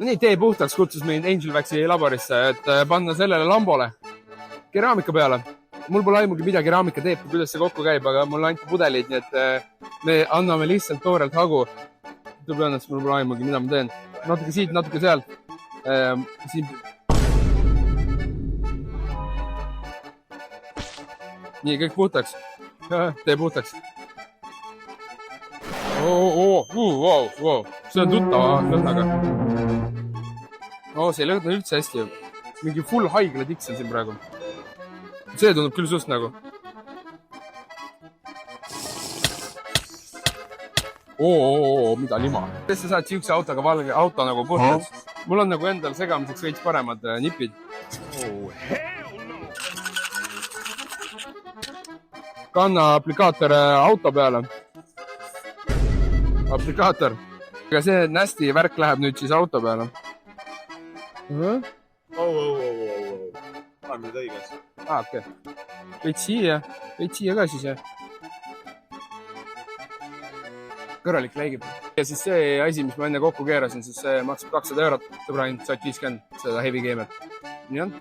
Nii, tee puhtaks kutsus mind Angel Waxi laborisse, et panna sellele lambole keraamika peale. Mul pole aimugi, mida keraamika teeb, kuidas see kokku käib, aga mulle anti pudelid, nii et me anname lihtsalt toorelt hagu. Tõenäoliselt mul pole aimugi, mida ma teen. Natuke siit, natuke sealt. Siin... Nii, kõik puhtaks. Tee puhtaks. Wow. See on tuttava lõhnaga. See ei lõhna üldse hästi. Mingi full haigla tiks on siin praegu. See tundub küll sust nagu. Mida lima. Kes sa saad siukse autoga valge auto nagu puhtaks? Mul on nagu endal segamiseks veits paremad nipid. Kanna aplikaator auto peale. Aplikaator. Aga see nästi värk läheb nüüd siis auto peale. On nüüd õiges. Okei. Veits siia ka siis, jah. Kõrralik läigib. Ja siis see asi, mis ma enne kokku keerasin, siis see maksab 200 €. Sõbra hind, saad 50 seda heavy gamer. Nii on.